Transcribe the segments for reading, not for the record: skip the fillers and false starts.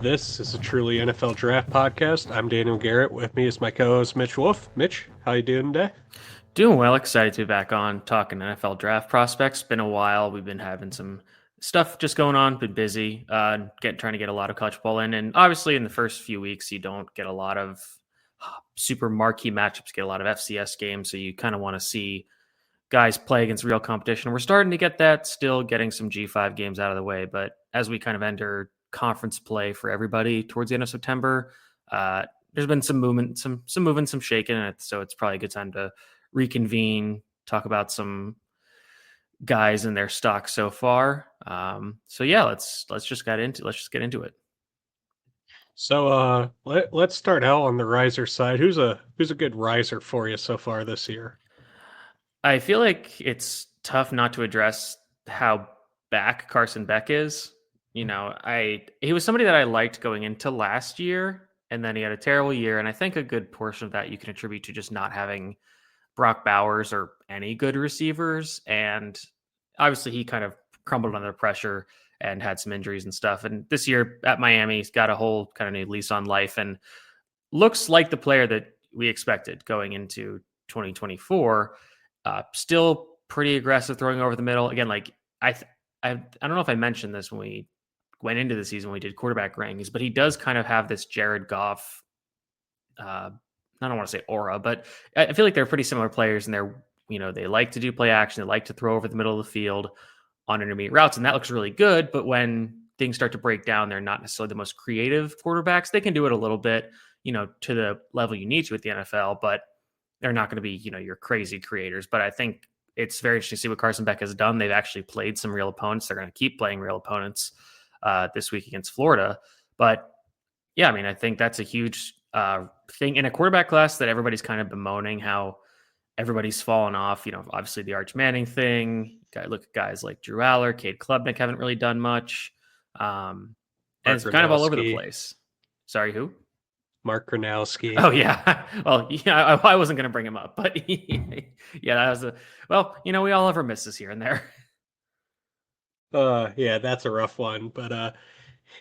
This is a truly NFL draft podcast. I'm Daniel Garrett. With me is my co-host Mitch Wolfe. Mitch, how you doing today? Doing well. Excited to be back on talking NFL draft prospects. Been a while. We've been having some stuff just going on. Been busy. Trying to get a lot of college football in, and obviously in the first few weeks you don't get a lot of super marquee matchups. Get a lot of FCS games, so you kind of want to see guys play against real competition. We're starting to get that. Still getting some G5 games out of the way, but as we kind of enter conference play for everybody towards the end of September, there's been some movement, some moving, some shaking, and so it's probably a good time to reconvene, talk about some guys and their stock so far. So yeah, let's just get into it. Let's start out on the riser side. Who's a good riser for you so far this year? I feel like it's tough not to address how back Carson Beck is. He was somebody that I liked going into last year, and then he had a terrible year. And I think a good portion of that you can attribute to just not having Brock Bowers or any good receivers. And obviously he kind of crumbled under pressure and had some injuries and stuff. And this year at Miami, he's got a whole kind of new lease on life and looks like the player that we expected going into 2024. Still pretty aggressive throwing over the middle. Again, like I don't know if I mentioned this when we went into the season when we did quarterback rankings, but he does kind of have this Jared Goff I don't want to say aura, but I feel like they're pretty similar players, and they like to do play action, they like to throw over the middle of the field on intermediate routes, and that looks really good. But when things start to break down, they're not necessarily the most creative quarterbacks. They can do it a little bit, to the level you need to at the NFL, but they're not going to be, your crazy creators. But I think it's very interesting to see what Carson Beck has done. They've actually played some real opponents. They're going to keep playing real opponents this week against Florida. But yeah, I mean, I think that's a huge thing in a quarterback class that everybody's kind of bemoaning how everybody's fallen off. Obviously the Arch Manning thing. Look at guys like Drew Aller, Cade Klubnik haven't really done much, and Mark it's kind of all over the Gronowski. place. Sorry, who? Mark Gronowski. Oh yeah. Well, yeah, I wasn't going to bring him up, but yeah, that was we all have our misses here and there. Yeah, that's a rough one.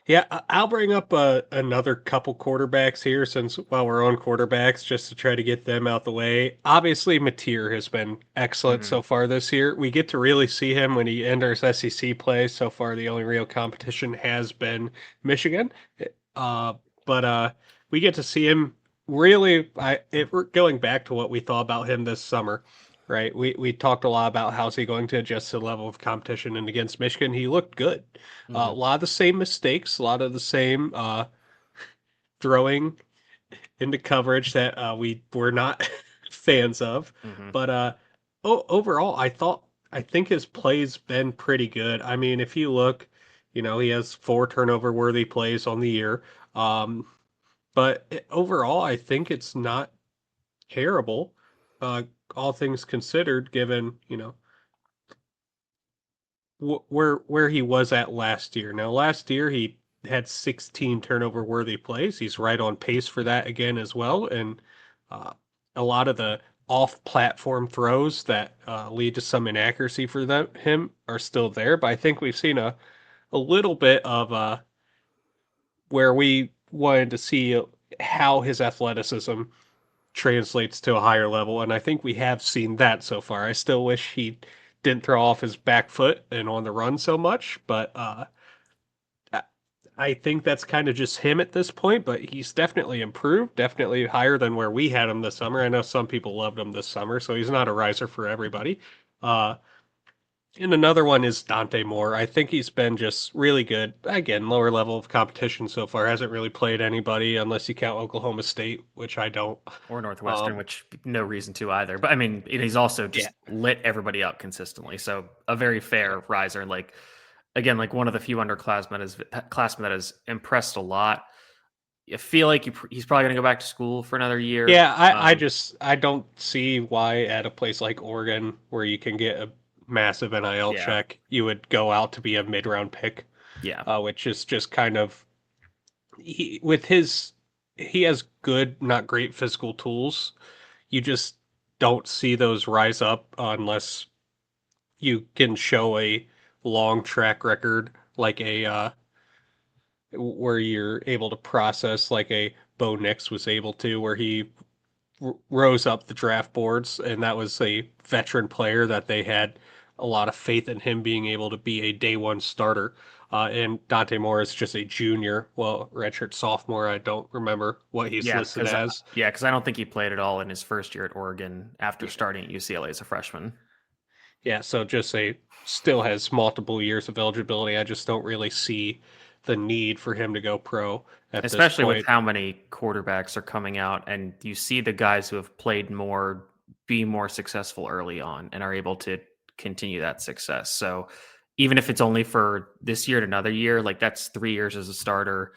Yeah, I'll bring up another couple quarterbacks here since while we're on quarterbacks, just to try to get them out the way. Obviously, Mateer has been excellent Mhm. so far this year. We get to really see him when he enters SEC play. So far, the only real competition has been Michigan. Uh, but we get to see him really. We're going back to what we thought about him this summer, right? We talked a lot about how's he going to adjust to the level of competition, and against Michigan, he looked good. A Mhm. lot of the same mistakes, a lot of the same throwing into coverage that we were not fans of. Mhm. But overall, I think his play's been pretty good. I mean, if you look, he has four turnover worthy plays on the year. Um, overall, I think it's not terrible, uh, all things considered, given where he was at last year. Now, last year he had 16 turnover worthy plays. He's right on pace for that again as well. And uh, a lot of the off platform throws that lead to some inaccuracy for him are still there. But I think we've seen a little bit of where we wanted to see how his athleticism translates to a higher level. And I think we have seen that so far. I still wish he didn't throw off his back foot and on the run so much, but I think that's kind of just him at this point, but he's definitely improved, definitely higher than where we had him this summer. I know some people loved him this summer, so he's not a riser for everybody. Uh, and another one is Dante Moore. I think he's been just really good. Again, lower level of competition so far. Hasn't really played anybody unless you count Oklahoma State, which I don't. Or Northwestern, Um, which no reason to either. But I mean, he's also yeah, just lit everybody up consistently. So a very fair riser. Like again, like one of the few classmen that has impressed a lot. I feel like he's probably going to go back to school for another year. Yeah, I don't see why at a place like Oregon where you can get a massive NIL Yeah, check, you would go out to be a mid-round pick, yeah, which is just kind of he has good, not great physical tools. You just don't see those rise up unless you can show a long track record like a where you're able to process like a Bo Nix was able to, where he rose up the draft boards, and that was a veteran player that they had a lot of faith in him being able to be a day one starter. And Dante Moore is just a junior, well, redshirt sophomore. I don't remember what he's Yeah, listed because as. I don't think he played at all in his first year at Oregon after Yeah, starting at UCLA as a freshman. yeah. So just a still has multiple years of eligibility. I just don't really see the need for him to go pro at this Especially with point. how many quarterbacks are coming out, and you see the guys who have played more be more successful early on and are able to continue that success. So even if it's only for this year and another year, like that's 3 years as a starter.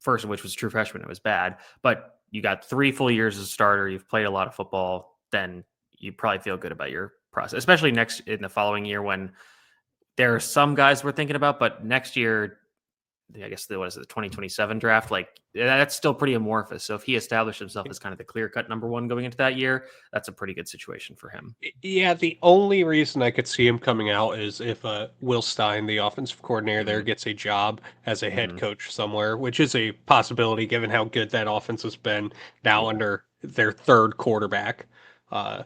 First of which was true freshman, it was bad, but you got 3 full years as a starter. You've played a lot of football, then you probably feel good about your process, especially next in the following year when there are some guys we're thinking about, but next year I guess what is it, the 2027 draft? Like that's still pretty amorphous. So if he established himself as kind of the clear cut number one going into that year, that's a pretty good situation for him. Yeah, the only reason I could see him coming out is if Will Stein, the offensive coordinator there, Mm-hmm. gets a job as a head Mm-hmm. coach somewhere, which is a possibility given how good that offense has been now Yeah. under their third quarterback. Uh,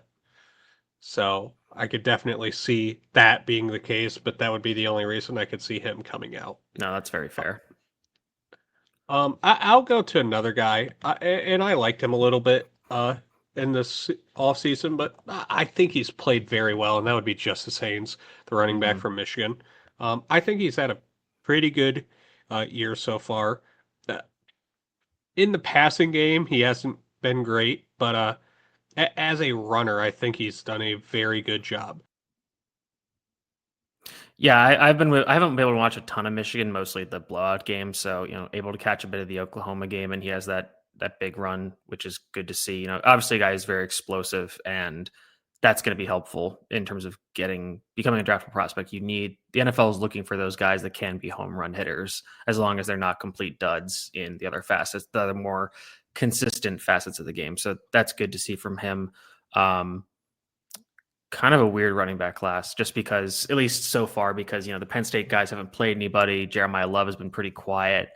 so I could definitely see that being the case, but that would be the only reason I could see him coming out. No, that's very fair. I'll go to another guy, and I liked him a little bit in this off season, but I think he's played very well, and that would be Justice Haynes, the running back Mm-hmm. from Michigan. I think he's had a pretty good year so far. Uh, in the passing game, he hasn't been great, but as a runner, I think he's done a very good job. Yeah, I haven't been able to watch a ton of Michigan, mostly the blowout games. So able to catch a bit of the Oklahoma game, and he has that big run, which is good to see. Obviously, a guy is very explosive, and that's going to be helpful in terms of becoming a draftable prospect. The NFL is looking for those guys that can be home run hitters, as long as they're not complete duds in the other facets, the other more consistent facets of the game. So that's good to see from him. Um, Kind of a weird running back class, just because, at least so far, because the Penn State guys haven't played anybody. Jeremiah Love has been pretty quiet.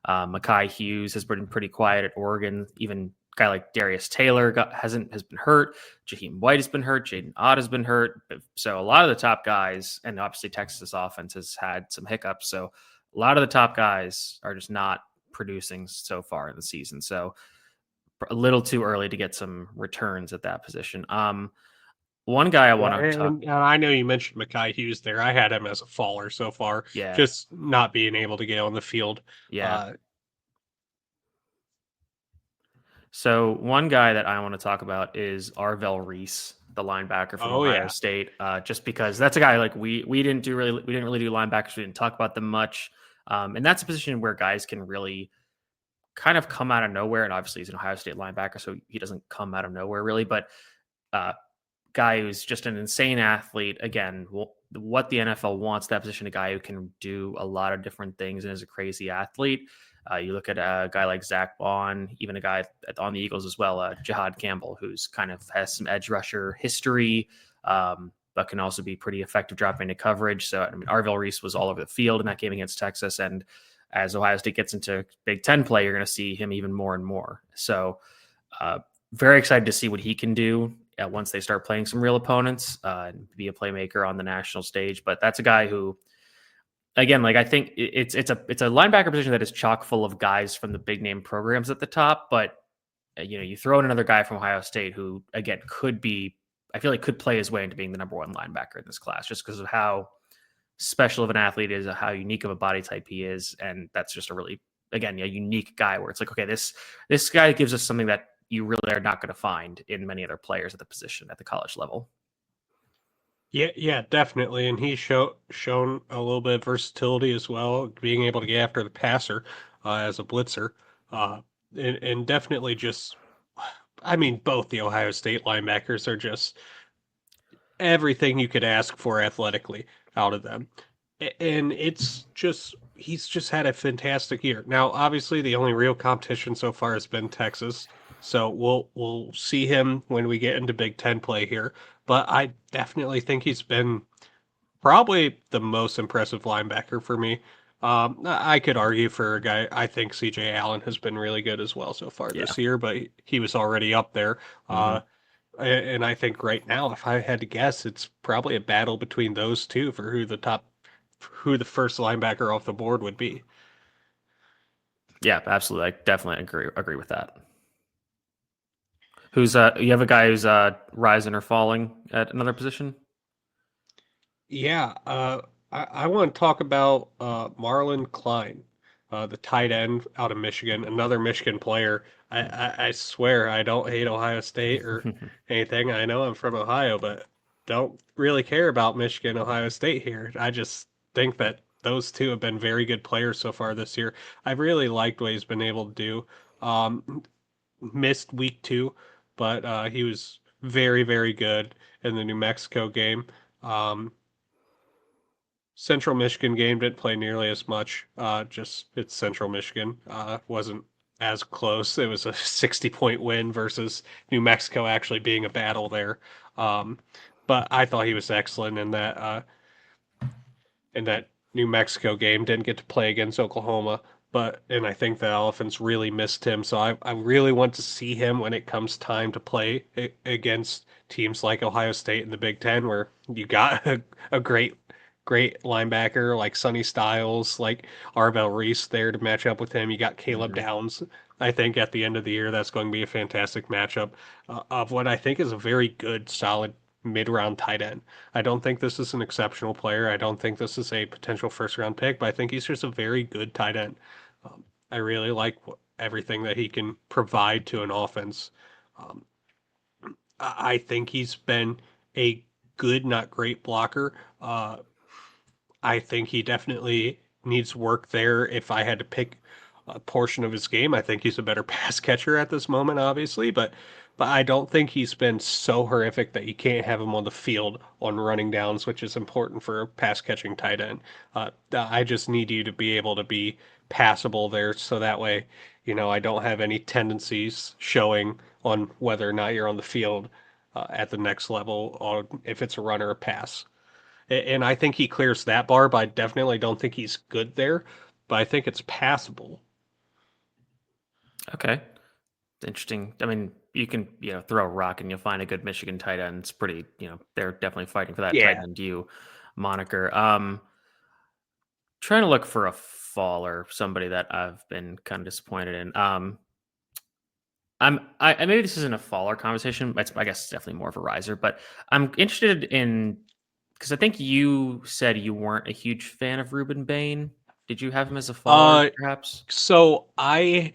Mekhi Hughes has been pretty quiet at Oregon. Even a guy like Darius Taylor has been hurt. Jaheim White has been hurt. Jaden Ott has been hurt. So a lot of the top guys, and obviously Texas offense has had some hiccups. So a lot of the top guys are just not producing so far in the season. So a little too early to get some returns at that position. One guy I Yeah, want to talk. and I know you mentioned Mekhi Hughes there. I had him as a faller so far, Yeah, just not being able to get on the field. yeah. Uh, So one guy that I want to talk about is Arvell Reese, the linebacker from oh Ohio yeah, State. Just because that's a guy like we didn't really do linebackers. We didn't talk about them much, and that's a position where guys can really kind of come out of nowhere. And obviously he's an Ohio State linebacker, so he doesn't come out of nowhere really. But uh, guy who's just an insane athlete. Again, what the NFL wants that position, a guy who can do a lot of different things and is a crazy athlete. You look at a guy like Zach Bond, even a guy on the Eagles as well, Jihad Campbell, who's kind of has some edge rusher history, but can also be pretty effective dropping into coverage. So, I mean, Arvell Reese was all over the field in that game against Texas. And as Ohio State gets into Big Ten play, you're going to see him even more and more. So, very excited to see what he can do once they start playing some real opponents and be a playmaker on the national stage. But that's a guy who, again, like I think it's a linebacker position that is chock full of guys from the big name programs at the top. But you throw in another guy from Ohio State who, again, I feel like could play his way into being the number one linebacker in this class, just because of how special of an athlete is, how unique of a body type he is, and that's just a really, again, a unique guy where it's like, okay, this guy gives us something that you really are not going to find in many other players at the position at the college level. yeah, definitely, and he's shown a little bit of versatility as well, being able to get after the passer as a blitzer, uh, and definitely just, I mean, both the Ohio State linebackers are just everything you could ask for athletically out of them. And it's just he's just had a fantastic year. Now, obviously, the only real competition so far has been Texas, so we'll see him when we get into Big Ten play here. But I definitely think he's been probably the most impressive linebacker for me I could argue for a guy. I think CJ Allen has been really good as well so far Yeah. this year, but he was already up there. Hmm. And I think right now, if I had to guess, it's probably a battle between those two for who the first linebacker off the board would be. Yeah, absolutely. I definitely agree with that. Who's you have a guy who's rising or falling at another position? Yeah, I want to talk about Marlon Klein, the tight end out of Michigan, another Michigan player. I swear I don't hate Ohio State or anything. I know I'm from Ohio, but don't really care about Michigan, Ohio State here. I just think that those two have been very good players so far this year. I've really liked what he's been able to do. Missed week 2, but he was very, very good in the New Mexico game. Um, Central Michigan game didn't play nearly as much. Just it's Central Michigan. Wasn't as close. It was a 60-point win versus New Mexico actually being a battle there. Um, but I thought he was excellent in that New Mexico game. Didn't get to play against Oklahoma, and I think the Elephants really missed him. So I really want to see him when it comes time to play against teams like Ohio State in the Big Ten, where you got a great linebacker like Sonny Styles, like Arvell Reese there to match up with him. You got Caleb Hmm. Downs. I think at the end of the year, that's going to be a fantastic matchup of what I think is a very good, solid mid-round tight end. I don't think this is an exceptional player. I don't think this is a potential first round pick, but I think he's just a very good tight end. Um, I really like everything that he can provide to an offense. Um, I think he's been a good, not great blocker. I think he definitely needs work there. If I had to pick a portion of his game, I think he's a better pass catcher at this moment, obviously, but I don't think he's been so horrific that you can't have him on the field on running downs, which is important for a pass catching tight end. I just need you to be able to be passable there, so that way, I don't have any tendencies showing on whether or not you're on the field at the next level, or if it's a run or a pass. And I think he clears that bar, but I definitely don't think he's good there. But I think it's passable. Okay, interesting. I mean, you can throw a rock and you'll find a good Michigan tight end. It's pretty. They're definitely fighting for that tight Yeah. end you moniker. Trying to look for a faller, somebody that I've been kind of disappointed in. Maybe this isn't a faller conversation. I guess it's definitely more of a riser, but I'm interested in because I think you said you weren't a huge fan of Ruben Bain. Did you have him as a faller, Uh, perhaps? so I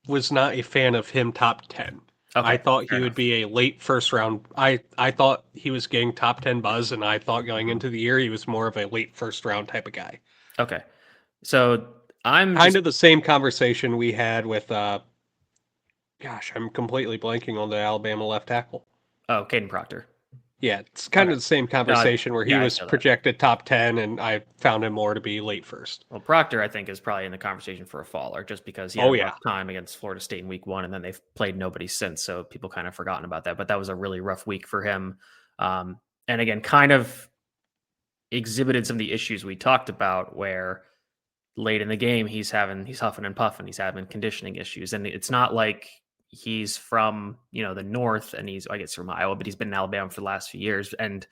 was not a fan of him top 10. I Okay, thought fair he would enough. be a late first round. I thought he was getting top 10 buzz, and I thought going Mhm. into the year he was more of a late first round type of guy. Okay, so I'm Kind just of the same conversation we had with, gosh, I'm completely blanking on the Alabama left tackle. Caden Proctor. Yeah, it's kind Okay, of the same no, conversation where he yeah, I was feel that. projected top 10, and I found him more to be late first. Well, Proctor, I think, is probably in the conversation for a faller just because he had Oh, a yeah. rough time against Florida State in week 1, and then they've played nobody since. So people kind of forgotten about that. But that was a really rough week for him. And again, kind of exhibited some of the issues we talked about where late in the game he's huffing and puffing, he's having conditioning issues. And it's not like he's from, the north and I guess from Iowa, but he's been in Alabama for the last few years. And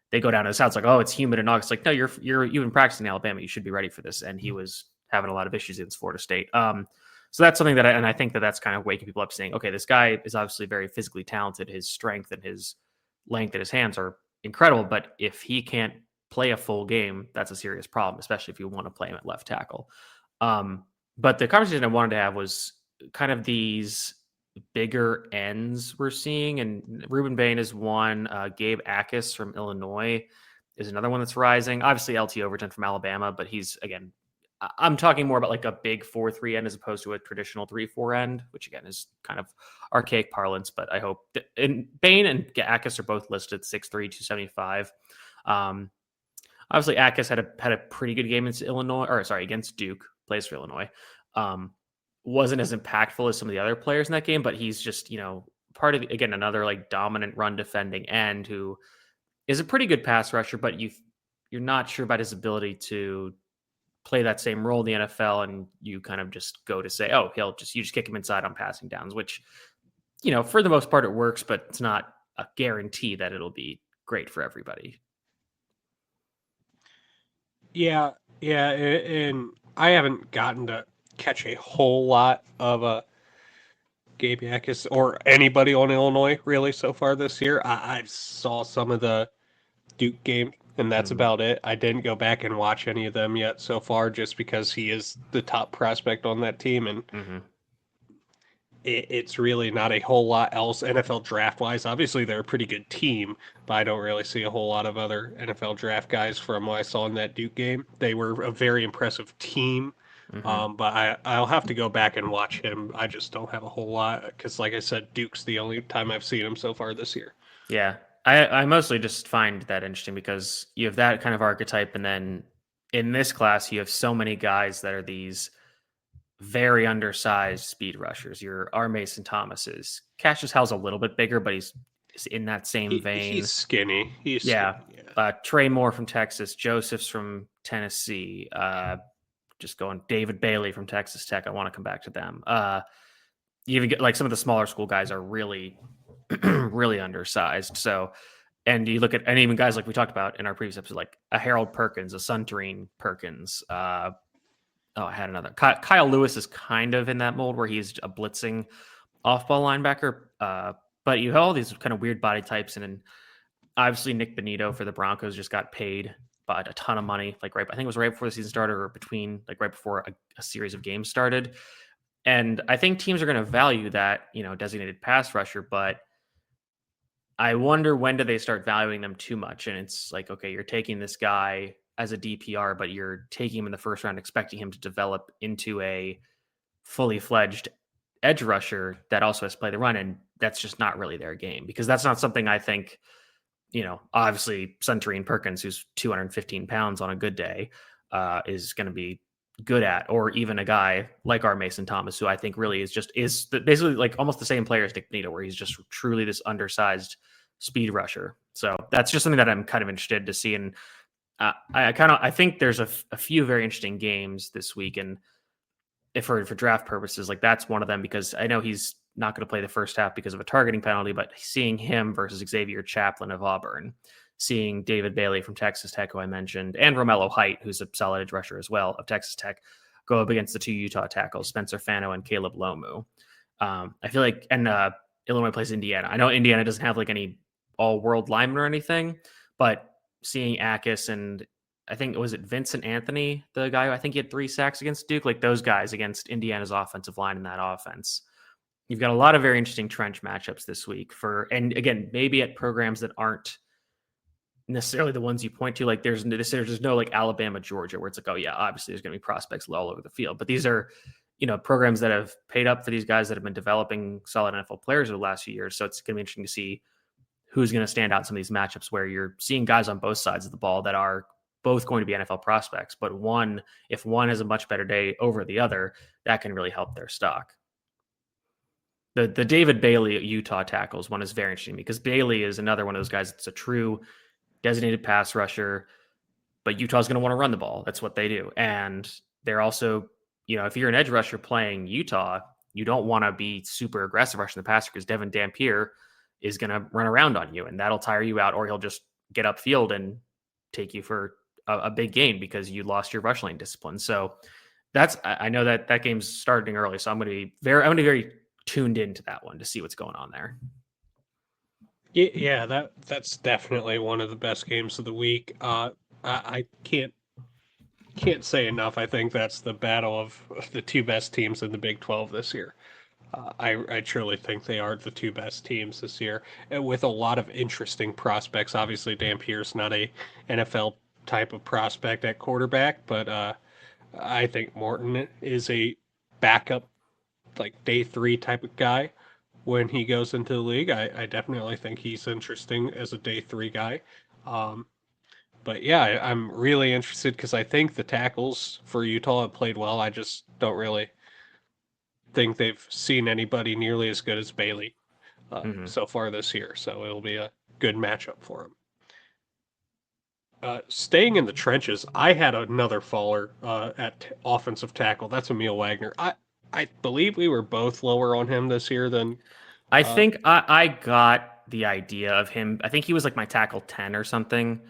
they go down to the south. It's like, oh, it's humid in August. Like, no, you've been practicing in Alabama. You should be ready for this. And he was having a lot of issues against Florida State. So that's something I think that's kind of waking people up, saying, okay, this guy is obviously very physically talented. His strength and his length and his hands are incredible. But if he can't play a full game, that's a serious problem, especially if you want to play him at left tackle. But the conversation I wanted to have was kind of these bigger ends we're seeing, and Ruben Bain is one. Gabe Akis from Illinois is another one that's rising. Obviously, LT Overton from Alabama, but he's again. I'm talking more about like a big 4-3 end as opposed to a traditional 3-4 end, which again is kind of archaic parlance. But I hope and Bain and Akis are both listed 6'3", 275. Um, Obviously, Akis had a pretty good game against Illinois, or sorry, against Duke. Plays for Illinois. Um, wasn't as impactful as some of the other players in that game, but he's just part of again another like dominant run defending end who is a pretty good pass rusher, but you're not sure about his ability to play that same role in the NFL, and you kind of just go to say, oh, you just kick him inside on passing downs, which, for the most part it works, but it's not a guarantee that it'll be great for everybody. Yeah, yeah, and I haven't gotten to catch a whole lot of Gabe Yakis or anybody on Illinois really so far this year. I saw some of the Duke game, and that's Mm-hmm. about it. I didn't go back and watch any of them yet so far, just because he is the top prospect on that team, and Mm-hmm. it's really not a whole lot else NFL draft wise. Obviously, they're a pretty good team, but I don't really see a whole lot of other NFL draft guys from what I saw in that Duke game. They were a very impressive team, Mm-hmm. but I'll have to go back and watch him. I just don't have a whole lot because, like I said, Duke's the only time I've seen him so far this year. Yeah. I mostly just find that interesting because you have that kind of archetype, and then in this class you have so many guys that are these very undersized speed rushers. Your R. Mason Thomases. Cassius Howell's a little bit bigger, but he's in that same He's vein. skinny. He's Yeah. skinny. Yeah. Trey Moore from Texas, Joseph's from Tennessee. Just going David Bailey from Texas Tech. I want to come back to them. You even get like some of the smaller school guys are really, really undersized. So, and you look at, and even guys like we talked about in our previous episode, like a Harold Perkins, a Suntarine Perkins. I had another. Kyle Lewis is kind of in that mold where he's a blitzing off-ball linebacker. But you have all these kind of weird body types, and then obviously Nick Benito for the Broncos just got paid but a ton of money. Like I think it was right before the season started, or between like right before a series of games started. And I think teams are going to value that, designated pass rusher, but I wonder when do they start valuing them too much? And it's like, okay, you're taking this guy as a DPR, but you're taking him in the first round, expecting him to develop into a fully fledged edge rusher that also has to play the run. And that's just not really their game, because that's not something I think, obviously Suntarine Perkins, who's 215 pounds on a good day, is going to be good at, or even a guy like our Mason Thomas, who I think really is basically like almost the same player as Nick Benito, where he's just truly this undersized speed rusher. So that's just something that I'm kind of interested to see. And I think there's a few very interesting games this week, and if for draft purposes, like that's one of them, because I know he's not going to play the first half because of a targeting penalty, but seeing him versus Xavier Chaplin of Auburn, seeing David Bailey from Texas Tech, who I mentioned, and Romello Height, who's a solid edge rusher as well of Texas Tech, go up against the two Utah tackles, Spencer Fano and Caleb Lomu. I feel like, and Illinois plays Indiana. I know Indiana doesn't have like any all-world linemen or anything, but seeing Akis and I think, was it Vincent Anthony, the guy who I think he had 3 sacks against Duke, like those guys against Indiana's offensive line in that offense. You've got a lot of very interesting trench matchups this week and again, maybe at programs that aren't necessarily the ones you point to. Like there's no like Alabama, Georgia, where it's like, oh yeah, obviously there's going to be prospects all over the field. But these are, programs that have paid up for these guys that have been developing solid NFL players over the last few years. So it's going to be interesting to see who's going to stand out in some of these matchups where you're seeing guys on both sides of the ball that are both going to be NFL prospects, but if one has a much better day over the other, that can really help their stock. The David Bailey at Utah tackles one is very interesting, because Bailey is another one of those guys that's a true designated pass rusher, but Utah's going to want to run the ball. That's what they do. And they're also, if you're an edge rusher playing Utah, you don't want to be super aggressive rushing the passer, because Devin Dampier is going to run around on you, and that'll tire you out, or he'll just get upfield and take you for a big gain because you lost your rush lane discipline. So I know that game's starting early, so I'm going to be very tuned into that one to see what's going on there. Yeah, that's definitely one of the best games of the week. I can't say enough. I think that's the battle of the two best teams in the Big 12 this year. I truly think they are the two best teams this year, and with a lot of interesting prospects. Obviously, Dampier's not a NFL type of prospect at quarterback, but I think Morton is a backup, like day 3 type of guy when he goes into the league. I definitely think he's interesting as a day 3 guy. Um, but yeah, I'm really interested because I think the tackles for Utah have played well. I just don't really think they've seen anybody nearly as good as Bailey Mm-hmm. so far this year. So it'll be a good matchup for him. Staying in the trenches, I had another faller at offensive tackle. That's Emil Wagner. I believe we were both lower on him this year than. I Uh, think I got the idea of him. I think he was like my tackle 10 or something.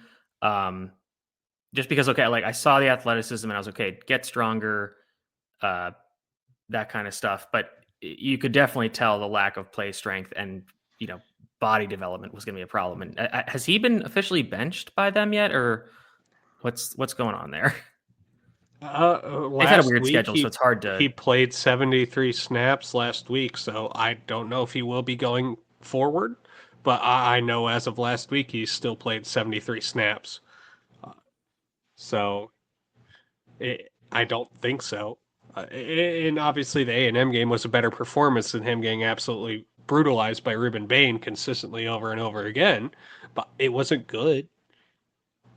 Um, just because, okay, like I saw the athleticism and I was okay, get stronger, uh, that kind of stuff. But you could definitely tell the lack of play strength and, you know, body development was going to be a problem. And has he been officially benched by them yet, or what's going on there? They've had a last weird week schedule, so it's hard to. he played 73 snaps last week, so I don't know if he will be going forward. But I know as of last week he still played 73 snaps. Uh, so I don't think so. And obviously, the A&M game was a better performance than him getting absolutely brutalized by Ruben Bain consistently over and over again. But it wasn't good.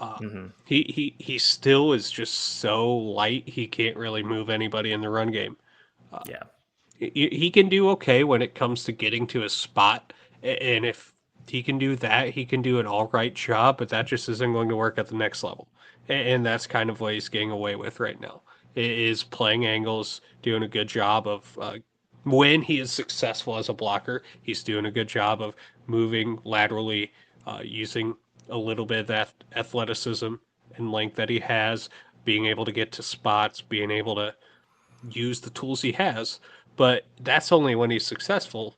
Mhm. He still is just so light. He can't really move anybody in the run game. Uh, Yeah. he can do okay when it comes to getting to his spot, and if he can do that, he can do an all right job. But that just isn't going to work at the next level, and that's kind of what he's getting away with right now. Is playing angles, doing a good job of when he is successful as a blocker, he's doing a good job of moving laterally, using a little bit of that athleticism and length that he has, being able to get to spots, being able to use the tools he has, but that's only when he's successful,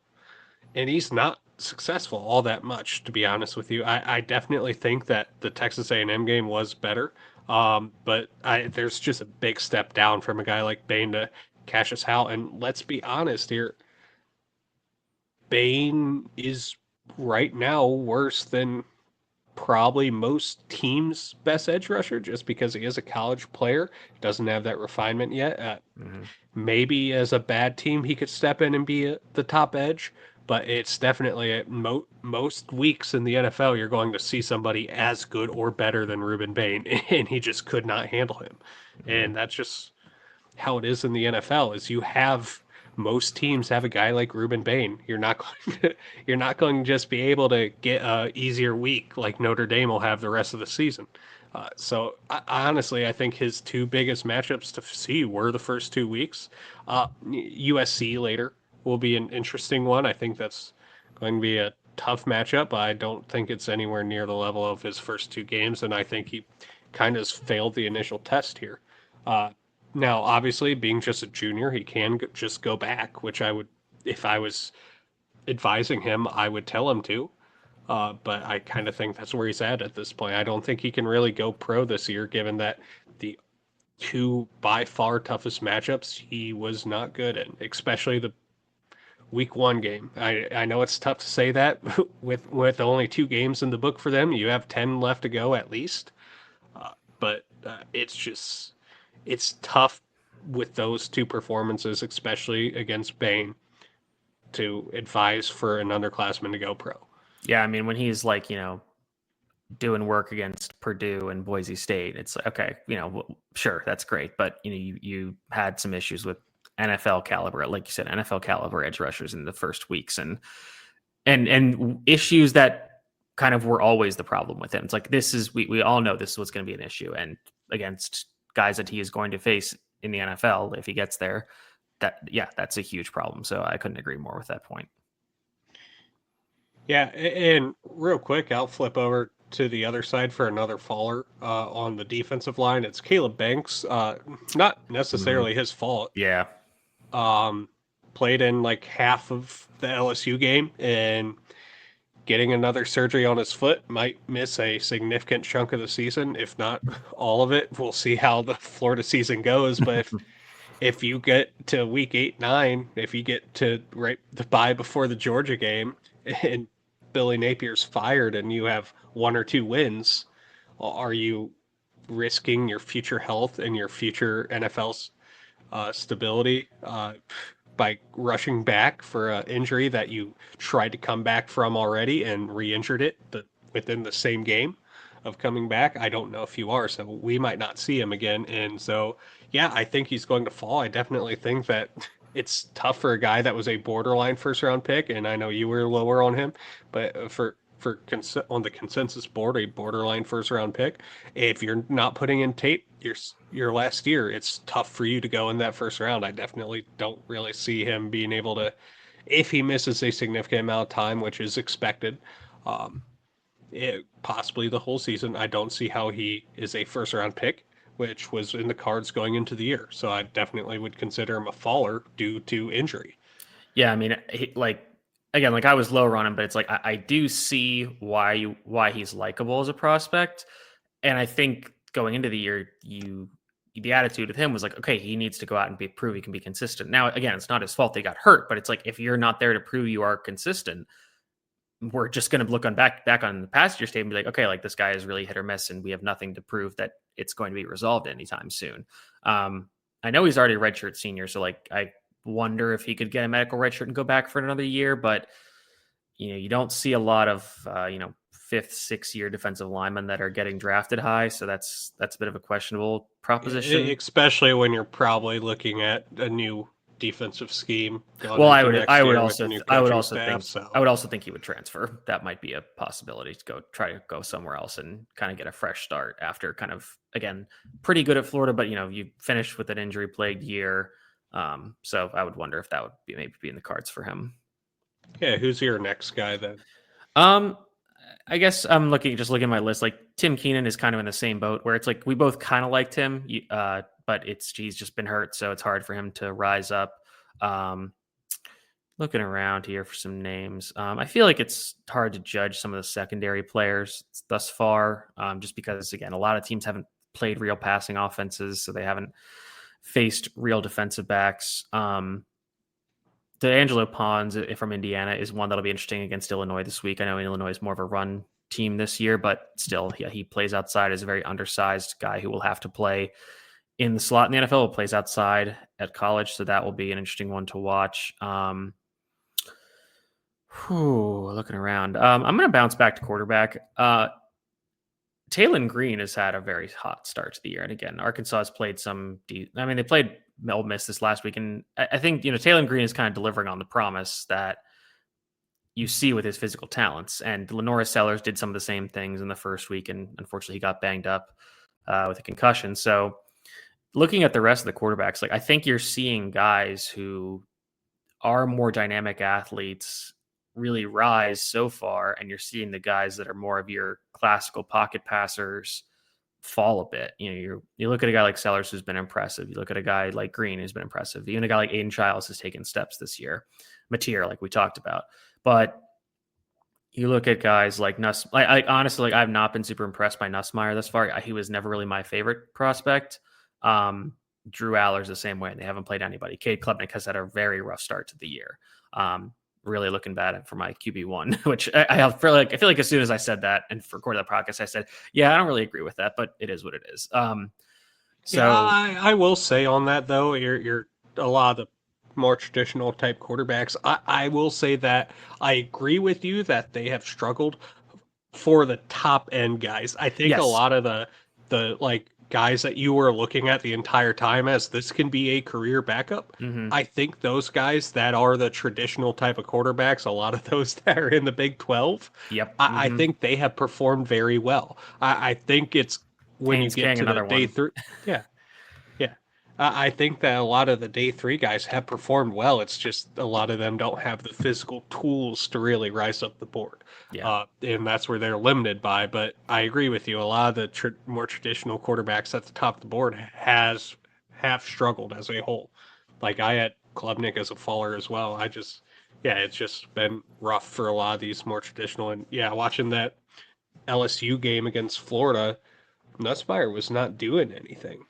and he's not successful all that much, to be honest with you. I definitely think that the Texas A&M game was better, but there's just a big step down from a guy like Bain to Cassius Howell, and let's be honest here, Bain is right now worse than probably most teams' best edge rusher just because he is a college player, doesn't have that refinement yet. Mhm. Maybe as a bad team, he could step in and be the top edge, but it's definitely at most weeks in the NFL, you're going to see somebody as good or better than Ruben Bain, and he just could not handle him. Mhm. And that's just how it is in the NFL is you have most teams have a guy like Ruben Bain. You're not going to, you're not going to just be able to get a easier week like Notre Dame will have the rest of the season. Honestly, I think his two biggest matchups to see were the first 2 weeks. USC later will be an interesting one. I think that's going to be a tough matchup. I don't think it's anywhere near the level of his first two games, and I think he kind of failed the initial test here. Uh, Now, obviously, being just a junior, he can just go back, which I would, if I was advising him, I would tell him to. But I kind of think that's where he's at this point. I don't think he can really go pro this year, given that the two by far toughest matchups he was not good in, especially the week one game. I know it's tough to say that with only two games in the book for them. You have 10 left to go at least. But it's just it's tough with those two performances, especially against Bain, to advise for an underclassman to go pro. Yeah, I mean, when he's like, doing work against Purdue and Boise State, it's like, okay, sure, that's great, but you had some issues with NFL caliber, like you said, NFL caliber edge rushers in the first weeks, and issues that kind of were always the problem with him. It's like this is we all know this is what's going to be an issue, and against guys that he is going to face in the NFL if he gets there, that's a huge problem. So I couldn't agree more with that point. Yeah, and real quick, I'll flip over to the other side for another faller on the defensive line. It's Caleb Banks. Not Mhm. necessarily his fault. Yeah. Um, Played in like half of the LSU game and getting another surgery on his foot might miss a significant chunk of the season, if not all of it. We'll see how the Florida season goes, but if you get to week 8, 9, if you get to right the bye before the Georgia game and Billy Napier's fired and you have one or two wins, are you risking your future health and your future NFL's stability by rushing back for an injury that you tried to come back from already and re-injured it within the same game of coming back? I don't know if you are, so we might not see him again. And so, yeah, I think he's going to fall. I definitely think that it's tough for a guy that was a borderline first round pick, and I know you were lower on him, but for on the consensus board a borderline first round pick. If you're not putting in tape your last year, it's tough for you to go in that first round. I definitely don't really see him being able to, if he misses a significant amount of time, which is expected, um, possibly the whole season. I don't see how he is a first round pick, which was in the cards going into the year. So I definitely would consider him a faller due to injury. Yeah, I mean, like again, like I was lower on him, but it's like I do see why he's likable as a prospect, and I think going into the year, the attitude with him was like, okay, he needs to go out and prove he can be consistent. Now, again, it's not his fault they got hurt, but it's like if you're not there to prove you are consistent, we're just going to look on back on the past year's tape and be like, okay, like this guy is really hit or miss, and we have nothing to prove that it's going to be resolved anytime soon. I know he's already a redshirt senior, so like I wonder if he could get a medical redshirt and go back for another year, but you don't see a lot of fifth, 6 year defensive linemen that are getting drafted high, so that's a bit of a questionable proposition. Especially when you're probably looking at a new defensive scheme going Well, into next year with the new coaching staff. I So would also think he would transfer. That might be a possibility to try to go somewhere else and kind of get a fresh start after kind of again pretty good at Florida, but you finished with an injury plagued year. So I would wonder if that would maybe be in the cards for him. yeah, who's your next guy then? Um, I guess I'm looking at my list. Like Tim Keenan is kind of in the same boat where it's like we both kind of liked him, but he's just been hurt, so it's hard for him to rise up. Um, Looking around here for some names, I feel like it's hard to judge some of the secondary players thus far, just because again, a lot of teams haven't played real passing offenses, so they haven't faced real defensive backs. D'Angelo Pons from Indiana is one that'll be interesting against Illinois this week. I know Illinois is more of a run team this year, but still, yeah, he plays outside as a very undersized guy who will have to play in the slot in the NFL. Plays outside at college, so that will be an interesting one to watch. Looking around, I'm going to bounce back to quarterback. Taylon Green has had a very hot start to the year, and again, Arkansas has played they played Ole Miss this last week, and I think Taylon Green is kind of delivering on the promise that you see with his physical talents. And Lenora Sellers did some of the same things in the first week, and unfortunately, he got banged up with a concussion. So, looking at the rest of the quarterbacks, like I think you're seeing guys who are more dynamic athletes really rise so far, and you're seeing the guys that are more of your classical pocket passers fall a bit. You look at a guy like Sellers who's been impressive. You look at a guy like Green who's been impressive. Even a guy like Aiden Childs has taken steps this year. Mateer, like we talked about, but you look at guys like Nuss. I honestly, like I've not been super impressed by Nussmeier thus far. He was never really my favorite prospect. Drew Aller's the same way, and they haven't played anybody. Cade Klubnik has had a very rough start to the year. Really looking bad for my QB1, which I feel like as soon as I said that and recorded that podcast, I said, yeah, I don't really agree with that, but it is what it is. yeah, I will say on that though, you're a lot of the more traditional type quarterbacks. I will say that I agree with you that they have struggled for the top end guys. I think a yes, lot of the like guys that you were looking at the entire time as this can be a career backup. mm-hmm. I think those guys that are the traditional type of quarterbacks, a lot of those that are in the Big 12, Yep, I think they have performed very well. I think it's when you Haynes get King, to the another day one. three. Yeah. Yeah. I think that a lot of the day three guys have performed well. It's just a lot of them don't have the physical tools to really rise up the board. Yeah, And that's where they're limited by. But I agree with you. A lot of the more traditional quarterbacks at the top of the board have struggled as a whole. Like I had Klubnik as a faller as well. Yeah, it's just been rough for a lot of these more traditional. And yeah, watching that LSU game against Florida, Nussmeier was not doing anything.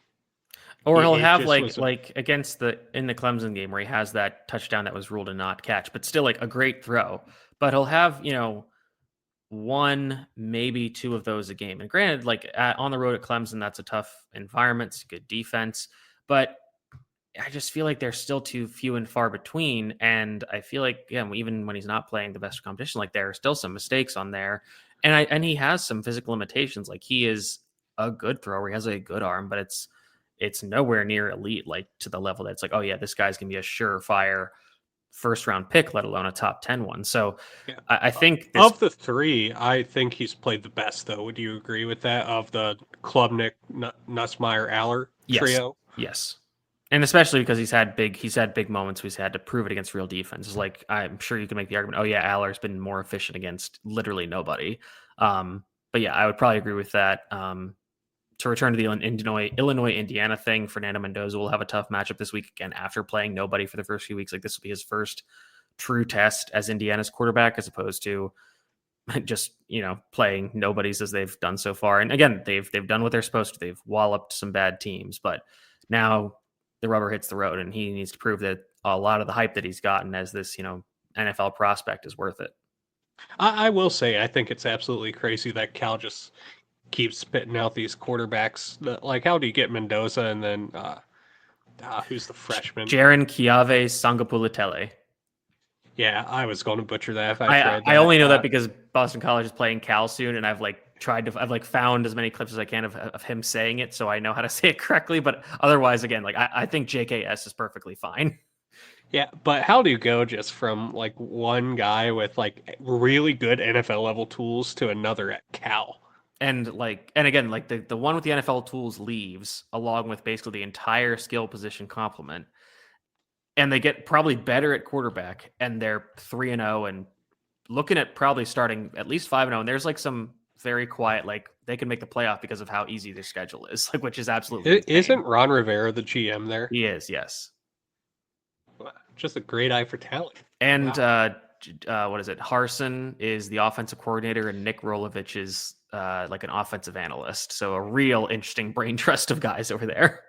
or he'll It have just was a like against in the Clemson game where he has that touchdown that was ruled a not catch, but still like a great throw. But he'll have one, maybe two of those a game. And granted, like on the road at Clemson, that's a tough environment. It's a good defense, but I just feel like they're still too few and far between. And I feel like, even when he's not playing the best competition, like there are still some mistakes on there. And he has some physical limitations. Like he is a good thrower. He has a good arm, but it's nowhere near elite, like to the level that's like, oh yeah, this guy's gonna be a surefire first round pick, let alone a top 10 one. So Yeah. I think this. Of the three, I think he's played the best, though. Would you agree with that? Of the Klubnik, Nussmeyer, Aller Yes, trio? yes, and especially because he's had big moments. Where he's had to prove it against real defenses. Like I'm sure you can make the argument. Oh yeah, Aller's been more efficient against literally nobody. But yeah, I would probably agree with that. To return to the Illinois Indiana thing, Fernando Mendoza will have a tough matchup this week again after playing nobody for the first few weeks. Like this will be his first true test as Indiana's quarterback, as opposed to just playing nobodies as they've done so far. And again, they've done what they're supposed to. They've walloped some bad teams, but now the rubber hits the road, and he needs to prove that a lot of the hype that he's gotten as this NFL prospect is worth it. I will say, I think it's absolutely crazy that Cal just keeps spitting out these quarterbacks. Like, how do you get Mendoza and then who's the freshman? Jaron Chiave Sangapulitele. Yeah, I was going to butcher that if I I tried I that. only know that because Boston College is playing Cal soon, and I've found as many clips as I can of him saying it, so I know how to say it correctly. But otherwise, again, like I think JKS is perfectly fine. Yeah, but how do you go just from like one guy with like really good NFL level tools to another at Cal? And again, like the one with the NFL tools leaves along with basically the entire skill position complement, and they get probably better at quarterback, and they're 3-0 and looking at probably starting at least 5-0. And there's like some very quiet, like they can make the playoff because of how easy their schedule is, like which is absolutely insane. Isn't Ron Rivera the GM there? He is, yes. Just a great eye for talent. And Wow. what is it? Harson is the offensive coordinator, and Nick Rolovich is like an offensive analyst. So a real interesting brain trust of guys over there.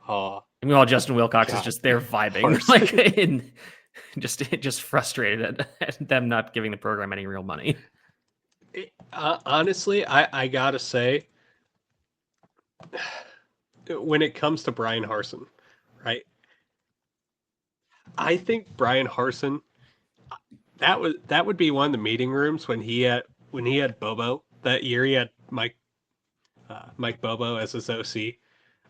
Oh, And meanwhile, Justin Wilcox is God. just there vibing, Harson. like just frustrated at them not giving the program any real money. Honestly, I gotta say, when it comes to Brian Harson, right? I think Brian Harson that would be one of the meeting rooms when he had Bobo that year. He had Mike Bobo as his OC.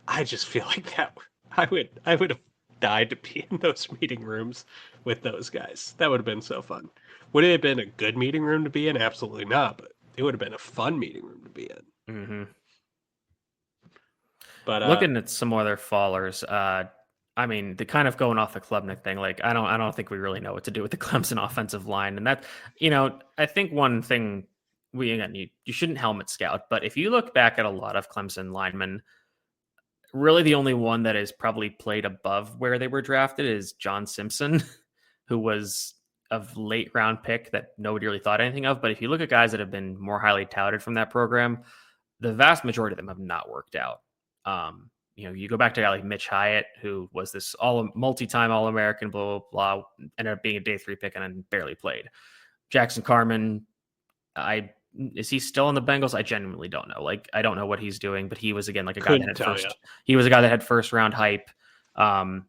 I just feel like that I would have died to be in those meeting rooms with those guys. That would have been so fun. Would it have been a good meeting room to be in? Absolutely not. But it would have been a fun meeting room to be in. Mm-hmm. But Looking at some other fallers, I mean, the kind of going off the Klubnik thing, like I don't think we really know what to do with the Clemson offensive line, and that I think one thing you shouldn't helmet scout, but if you look back at a lot of Clemson linemen, really the only one that is probably played above where they were drafted is John Simpson, who was a late round pick that nobody really thought anything of. But if you look at guys that have been more highly touted from that program, the vast majority of them have not worked out. You go back to a guy like Mitch Hyatt, who was this multi-time All-American, blah, blah, blah, ended up being a day 3 pick and then barely played. Jackson Carman, is he still in the Bengals? I genuinely don't know. Like, I don't know what he's doing, but he was again like a guy that had he was a guy that had first round hype. I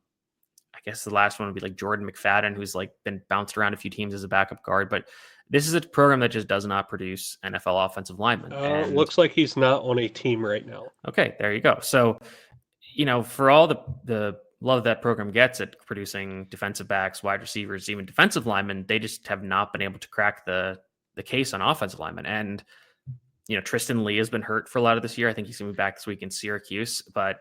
guess the last one would be like Jordan McFadden, who's like been bounced around a few teams as a backup guard, but this is a program that just does not produce NFL offensive linemen. And looks like he's not on a team right now. Okay, there you go. So, for all the love that program gets at producing defensive backs, wide receivers, even defensive linemen, they just have not been able to crack the case on offensive linemen. And Tristan Lee has been hurt for a lot of this year. I think he's going to be back this week in Syracuse. But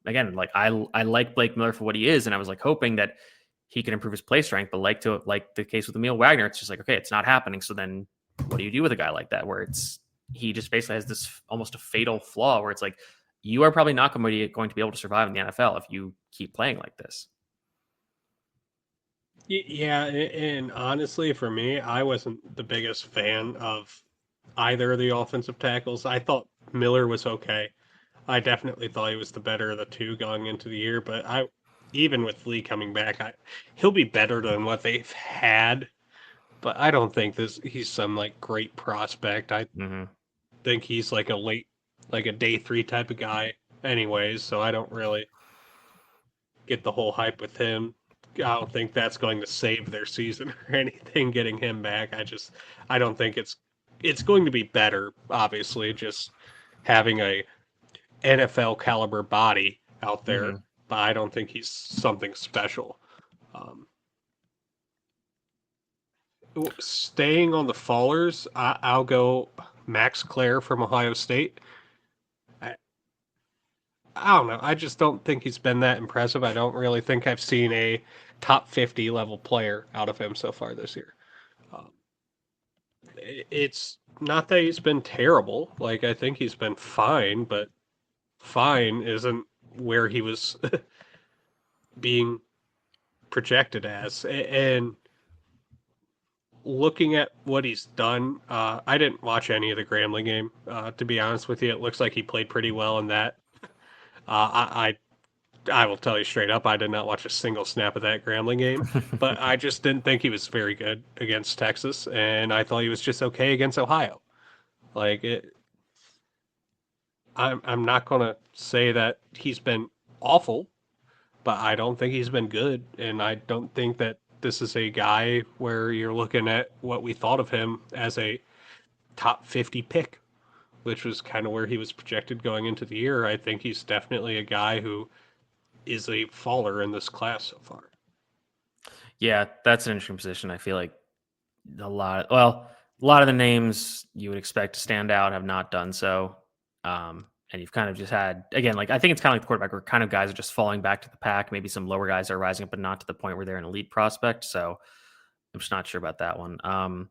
again, like I like Blake Miller for what he is, and I was like hoping that he can improve his play strength. But like the case with Emil Wagner, it's just like, okay, it's not happening. So then what do you do with a guy like that, where he just basically has this almost a fatal flaw where it's like, you are probably not going to be able to survive in the NFL if you keep playing like this. Yeah, and honestly, for me, I wasn't the biggest fan of either of the offensive tackles. I thought Miller was okay. I definitely thought he was the better of the two going into the year, but even with Lee coming back, he'll be better than what they've had. But I don't think he's some like great prospect. I think he's like a day 3 type of guy anyways, so I don't really get the whole hype with him. I don't think that's going to save their season or anything, getting him back. I don't think it's going to be better, obviously, just having a NFL caliber body out there, but I don't think he's something special. Staying on the fallers, I'll go Max Clare from Ohio State. I, I don't know. I just don't think he's been that impressive. I don't really think I've seen a top 50 level player out of him so far this year. Um, it's not that he's been terrible. Like, I think he's been fine, but fine isn't where he was being projected as. And looking at what he's done, I didn't watch any of the Grambling game. To be honest with you, it looks like he played pretty well in that. I will tell you straight up, I did not watch a single snap of that Grambling game, but I just didn't think he was very good against Texas, and I thought he was just okay against Ohio. Like it, I'm not gonna say that he's been awful, but I don't think he's been good, and I don't think that this is a guy where you're looking at what we thought of him as a top 50 pick, which was kind of where he was projected going into the year. I think he's definitely a guy who is a faller in this class so far. Yeah, that's an interesting position. I feel like a lot of the names you would expect to stand out have not done so. And you've kind of just had, again, like I think it's kind of like the quarterback where kind of guys are just falling back to the pack. Maybe some lower guys are rising up, but not to the point where they're an elite prospect. So I'm just not sure about that one.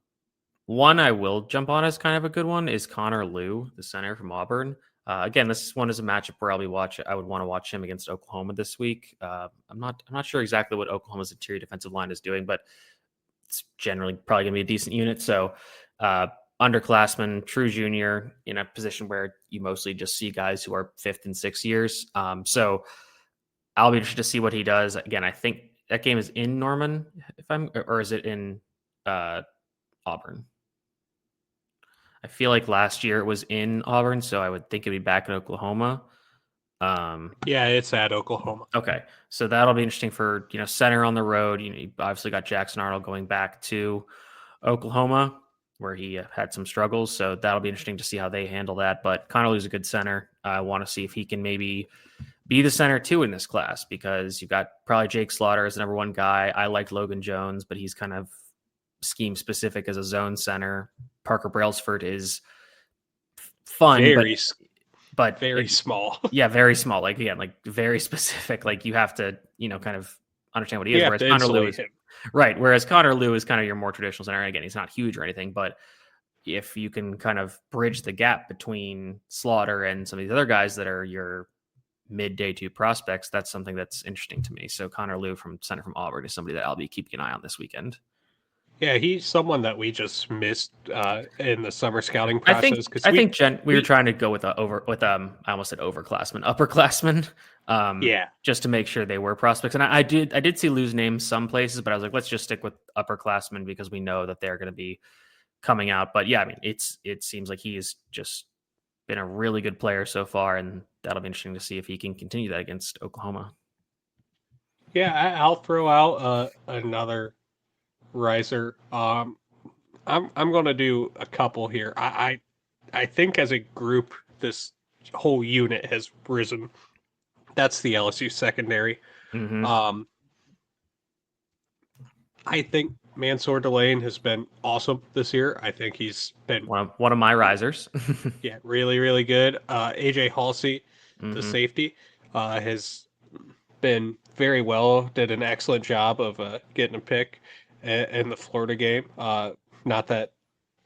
One I will jump on as kind of a good one is Connor Liu, the center from Auburn. Again, this one is a matchup where I would want to watch him against Oklahoma this week. I'm not sure exactly what Oklahoma's interior defensive line is doing, but it's generally probably going to be a decent unit. So, underclassman, true junior in a position where you mostly just see guys who are fifth and 6 years. So I'll be interested to see what he does. Again, I think that game is in Norman, or is it in Auburn? I feel like last year it was in Auburn, so I would think it'd be back in Oklahoma. Yeah, it's at Oklahoma. Okay, so that'll be interesting for center on the road. You obviously got Jackson Arnold going back to Oklahoma, where he had some struggles. So that'll be interesting to see how they handle that. But Connolly's a good center. I want to see if he can maybe be the center too in this class, because you've got probably Jake Slaughter as the number one guy. I liked Logan Jones, but he's kind of scheme specific as a zone center. Parker Brailsford is fun, Very, but very small. yeah, very small. Like again, like very specific. Like you have to, kind of understand what he is. You have Whereas to Connor Liu insulate is him. right. Whereas Connor Liu is kind of your more traditional center. And again, he's not huge or anything, but if you can kind of bridge the gap between Slaughter and some of these other guys that are your mid day two prospects, that's something that's interesting to me. So Connor Liu from center from Auburn is somebody that I'll be keeping an eye on this weekend. Yeah, he's someone that we just missed in the summer scouting I think process because I think we were we trying to go with I almost said overclassmen, upperclassmen, yeah. just to make sure they were prospects. And I did see Lou's name some places, but I was like, let's just stick with upperclassmen because we know that they're going to be coming out. But yeah, I mean, it seems like he's just been a really good player so far, and that'll be interesting to see if he can continue that against Oklahoma. Yeah, I'll throw out another riser. I'm gonna do a couple here. I think as a group, this whole unit has risen. That's the LSU secondary. Mm-hmm. Um, I think Mansour Delane has been awesome this year. I think he's been One of my risers. yeah really really good. AJ Halsey, the Mm-hmm. safety, has been very well. Did an excellent job of getting a pick in the Florida game. Not that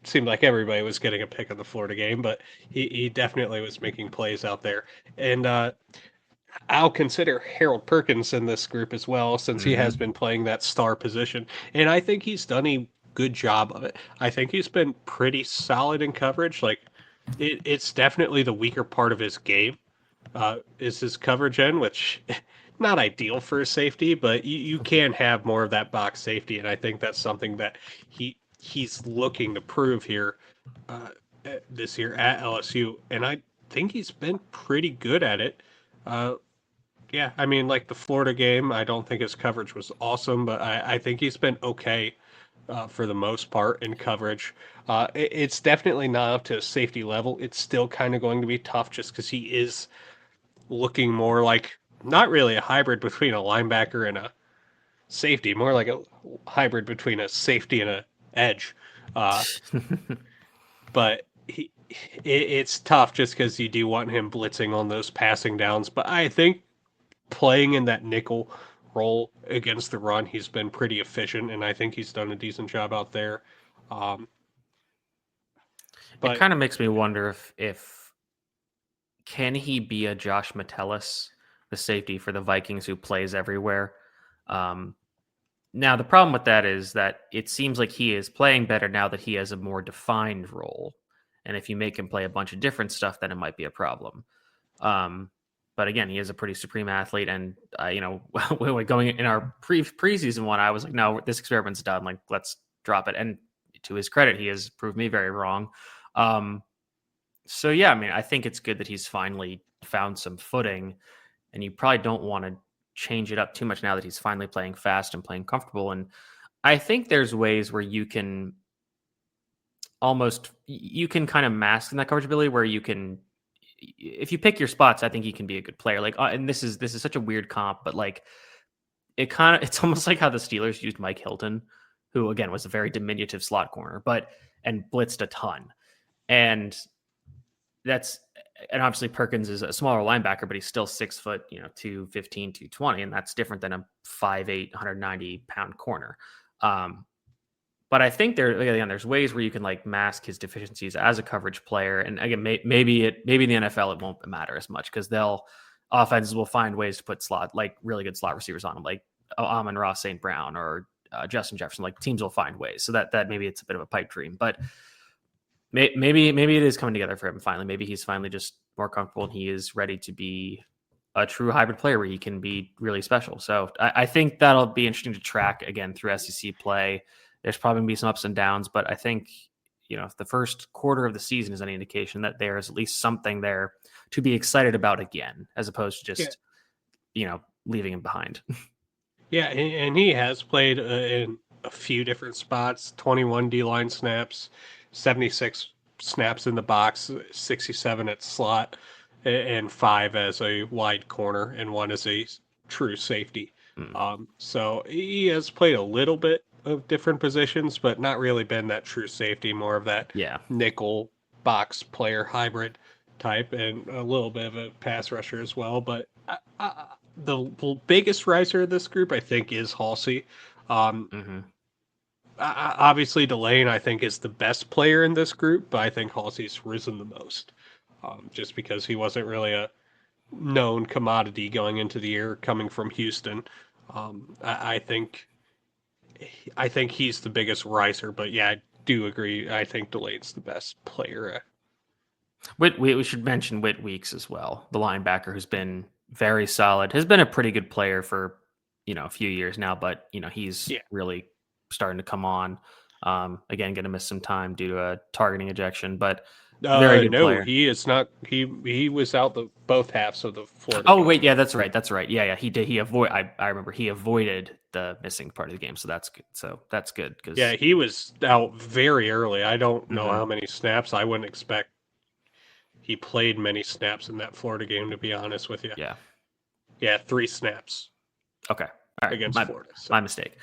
seemed like everybody was getting a pick in the Florida game, but he definitely was making plays out there. And I'll consider Harold Perkins in this group as well, since he has Mm-hmm. been playing that star position. And I think he's done a good job of it. I think he's been pretty solid in coverage. Like, it's definitely the weaker part of his game, is his coverage end, which not ideal for a safety, but you can have more of that box safety. And I think that's something that he's looking to prove here uh, this year at LSU. And I think he's been pretty good at it. Uh, yeah, I mean, like the Florida game, I don't think his coverage was awesome, but I think he's been okay for the most part in coverage. It's definitely not up to a safety level. It's still kind of going to be tough just because he is looking more like not really a hybrid between a linebacker and a safety, more like a hybrid between a safety and a edge. Uh, but it's tough just because you do want him blitzing on those passing downs. But I think playing in that nickel role against the run, he's been pretty efficient, and I think he's done a decent job out there. Um, It but kind of makes me wonder if can he be a Josh Metellus, the safety for the Vikings who plays everywhere. Um, Now, the problem with that is that it seems like he is playing better now that he has a more defined role. And if you make him play a bunch of different stuff, then it might be a problem. Um, but again, he is a pretty supreme athlete. And, when we're going in our preseason one, I was like, no, this experiment's done. Like, let's drop it. And to his credit, he has proved me very wrong. Um, so, yeah, I mean, I think it's good that he's finally found some footing. And you probably don't want to change it up too much now that he's finally playing fast and playing comfortable. And I think there's ways where you can kind of mask in that coverage ability where you can, if you pick your spots, I think he can be a good player. Like, and this is such a weird comp, but like it's almost like how the Steelers used Mike Hilton, who again was a very diminutive slot corner, and blitzed a ton. And that's and obviously Perkins is a smaller linebacker, but he's still 6 foot, 215, 220, and that's different than a 5'8", 190-pound corner. But I think there's ways where you can like mask his deficiencies as a coverage player. And again, maybe in the NFL it won't matter as much because offenses will find ways to put really good slot receivers on him, like Amon-Ra St. Brown or Justin Jefferson. Like teams will find ways. So that maybe it's a bit of a pipe dream, but maybe it is coming together for him finally. Maybe he's finally just more comfortable and he is ready to be a true hybrid player where he can be really special. So I think that'll be interesting to track again through SEC play. There's probably going to be some ups and downs, but I think, if the first quarter of the season is any indication that there is at least something there to be excited about again, as opposed to just, leaving him behind. yeah, and he has played in a few different spots: 21 D-line snaps, 76 snaps in the box, 67 at slot, and 5 as a wide corner, and 1 as a true safety. So he has played a little bit of different positions, but not really been that true safety, more of that Yeah. nickel box player hybrid type, and a little bit of a pass rusher as well. But the biggest riser of this group, I think, is Halsey. Obviously, Delane, I think, is the best player in this group, but I think Halsey's risen the most, just because he wasn't really a known commodity going into the year, coming from Houston. I think he's the biggest riser, but yeah, I do agree. I think Delane's the best player. We should mention Whit Weeks as well, the linebacker who's been very solid, has been a pretty good player for a few years now, but he's really starting to come on. Again, going to miss some time due to a targeting ejection, but very good No, player. he is not. He was out both halves of the Florida. Oh game. wait, yeah, that's right. Yeah, he did. I remember he avoided the missing part of the game, so that's good. Because yeah, he was out very early. I don't know how many snaps. I wouldn't expect he played many snaps in that Florida game, to be honest with you. Yeah, 3 snaps. Okay, all right, against Florida. So. My mistake.